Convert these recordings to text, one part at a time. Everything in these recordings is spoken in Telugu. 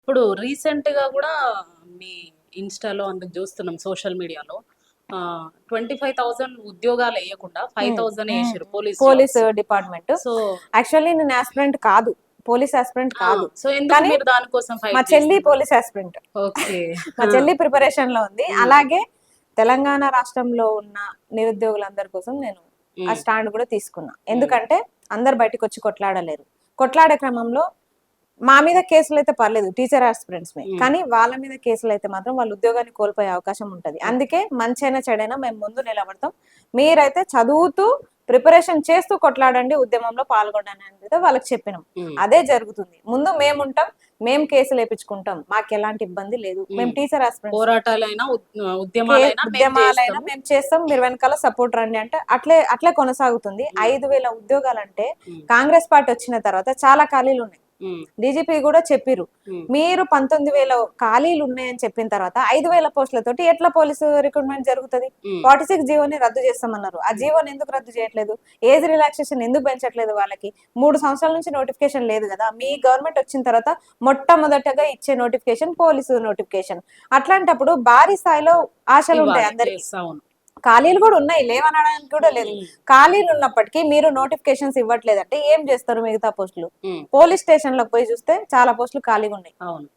ఇప్పుడు రీసెంట్ గా కూడా మీ ఇన్స్టాలో అందుకు చూస్తున్నాం సోషల్ మీడియాలో 25,000 ఉద్యోగాలు వేయకుండా 5,000 వేసారు police police jobs. Department. So actually నేను ఆస్పిరెంట్ కాదు, పోలీస్ ఆస్పిరెంట్ కాదు. సో ఎందుకు కానీ మీరు దానికోసం మా ఫైట్ చెల్లి చేస్తున్నారు? Police aspirant. ఓకే. మా చెల్లి ప్రిపరేషన్ లో ఉంది. అలాగే తెలంగాణ రాష్ట్రంలో ఉన్న నిరుద్యోగులందరి కోసం నేను ఆ స్టాండ్ కూడా తీసుకున్నా. ఎందుకంటే అందరు బయటకు వచ్చి కొట్లాడలేరు. కొట్లాడే క్రమంలో మా మీద కేసులు అయితే పర్లేదు, టీచర్ ఆస్పిరెంట్స్ మీద, కానీ వాళ్ళ మీద కేసులు అయితే మాత్రం వాళ్ళ ఉద్యోగాన్ని కోల్పోయే అవకాశం ఉంటది. అందుకే మంచైనా చెడైనా మేము ముందు నిలబడతాం. మీరైతే చదువుతూ ప్రిపరేషన్ చేస్తూ కొట్లాడండి, ఉద్యమంలో పాల్గొనని అయితే వాళ్ళకి చెప్పినాం. అదే జరుగుతుంది. ముందు మేముంటాం, మేము కేసులు వేయించుకుంటాం, మాకు ఎలాంటి ఇబ్బంది లేదు. మేము టీచర్ ఆస్పిరెంట్స్, పోరాటాలైనా ఉద్యమాలైనా మేము చేస్తాం, మీరు వెనకాల సపోర్ట్ రండి అంటే అట్లే కొనసాగుతుంది. 5,000 ఉద్యోగాలంటే కాంగ్రెస్ పార్టీ వచ్చిన తర్వాత చాలా ఖాళీలు ఉన్నాయి. డీజీపీ కూడా చెప్పిరు, మీరు 19,000 ఖాళీలు ఉన్నాయని చెప్పిన తర్వాత 5,000 పోస్టులతోటి ఎట్లా పోలీసు రిక్రూట్మెంట్ జరుగుతుంది? 46 జీవోని రద్దు చేస్తామన్నారు. ఆ జీవోని ఎందుకు రద్దు చేయట్లేదు? ఏజ్ రిలాక్సేషన్ ఎందుకు పెంచట్లేదు? వాళ్ళకి 3 సంవత్సరాల నుంచి నోటిఫికేషన్ లేదు కదా. మీ గవర్నమెంట్ వచ్చిన తర్వాత మొట్టమొదటగా ఇచ్చే నోటిఫికేషన్ పోలీసు నోటిఫికేషన్. అట్లాంటప్పుడు భారీ స్థాయిలో ఆశలు ఉంటాయి అందరికి. ఖాళీలు కూడా ఉన్నాయి, లేవనడానికి కూడా లేదు. ఖాళీలు ఉన్నప్పటికీ మీరు నోటిఫికేషన్స్ ఇవ్వట్లేదంటే ఏం చేస్తారు? మిగతా పోస్టులు పోలీస్ స్టేషన్లకు పోయి చూస్తే చాలా పోస్టులు ఖాళీగా ఉన్నాయి,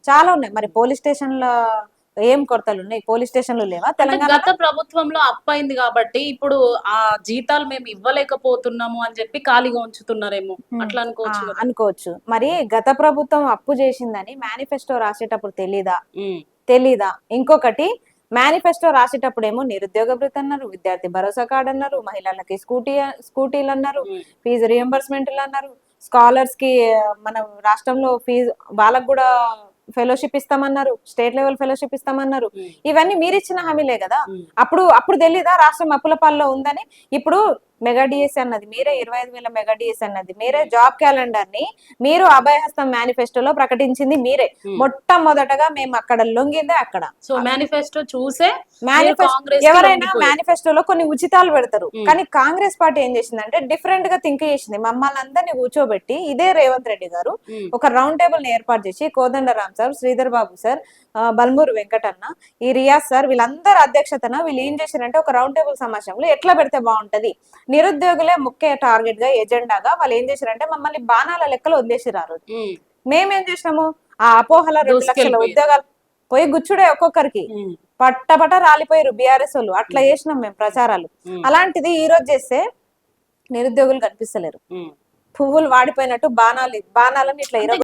చాలా ఉన్నాయి. మరి పోలీస్ స్టేషన్ల ఏం కొరతలు ఉన్నాయి? పోలీస్ స్టేషన్లు లేవా తెలంగాణ? గత ప్రభుత్వంలో అప్పైంది కాబట్టి ఇప్పుడు ఆ జీతాలు మేము ఇవ్వలేకపోతున్నాము అని చెప్పి ఖాళీగా ఉంచుతున్నారేమో, అట్లా అనుకోవచ్చు. మరి గత ప్రభుత్వం అప్పు చేసిందని మేనిఫెస్టో రాసేటప్పుడు తెలీదా? ఇంకొకటి, మేనిఫెస్టో రాసేటప్పుడు ఏమో నిరుద్యోగ భృతి అన్నారు, విద్యార్థి భరోసా కార్డు అన్నారు, మహిళలకి స్కూటీలు అన్నారు, ఫీజు రియంబర్స్మెంట్లు అన్నారు, స్కాలర్స్ కి మన రాష్ట్రంలో ఫీజు వాళ్ళకు కూడా ఫెలోషిప్ ఇస్తామన్నారు, స్టేట్ లెవెల్ ఫెలోషిప్ ఇస్తామన్నారు. ఇవన్నీ మీరు ఇచ్చిన హామీలే కదా. అప్పుడు తెలీదా రాష్ట్రం అప్పుల పాల్లో ఉందని? ఇప్పుడు మెగా డిఎస్సీ అన్నది మీరే, 25,000 మెగా డిఎస్సీ అన్నది మీరే, జాబ్ క్యాలెండర్ ని మీరు అభయహస్తం మేనిఫెస్టోలో ప్రకటించింది మీరే. మొట్టమొదటగా మేము అక్కడ లొంగిందే అక్కడ. సో మేనిఫెస్టో చూసే ఎవరైనా మేనిఫెస్టోలో కొన్ని ఉచితాలు పెడతారు, కానీ కాంగ్రెస్ పార్టీ ఏం చేసిందంటే డిఫరెంట్ గా థింక్ చేసింది. మమ్మల్ని అందరినీ కూర్చోబెట్టి ఇదే రేవంత్ రెడ్డి గారు ఒక రౌండ్ టేబుల్ ని ఏర్పాటు చేసి కోదండరామ్ సార్, శ్రీధర్ బాబు సార్, బల్మూరు వెంకటన్న, ఈ రియాజ్ సార్, వీళ్ళందరూ అధ్యక్షతన వీళ్ళు ఏం చేశారంటే ఒక రౌండ్ టేబుల్ సమావేశంలో ఎట్లా పెడితే బాగుంటది, నిరుద్యోగులే ముఖ్య టార్గెట్ గా ఎజెండాగా వాళ్ళు ఏం చేశారంటే మమ్మల్ని బాణాల లెక్కలు వదిలేసారు. ఆ రోజు మేమేం చేసినాము, ఆ అపోహల 2 లక్షల ఉద్యోగాలు పోయి గుచ్చుడే ఒక్కొక్కరికి పట్టపట రాలిపోయారు బీఆర్ఎస్ వాళ్ళు. అట్లా చేసినాం మేము ప్రచారాలు. అలాంటిది ఈ రోజు చేస్తే నిరుద్యోగులు కనిపిస్తలేరు. పువ్వులు వాడిపోయినట్టు బాణాలని ఇట్లా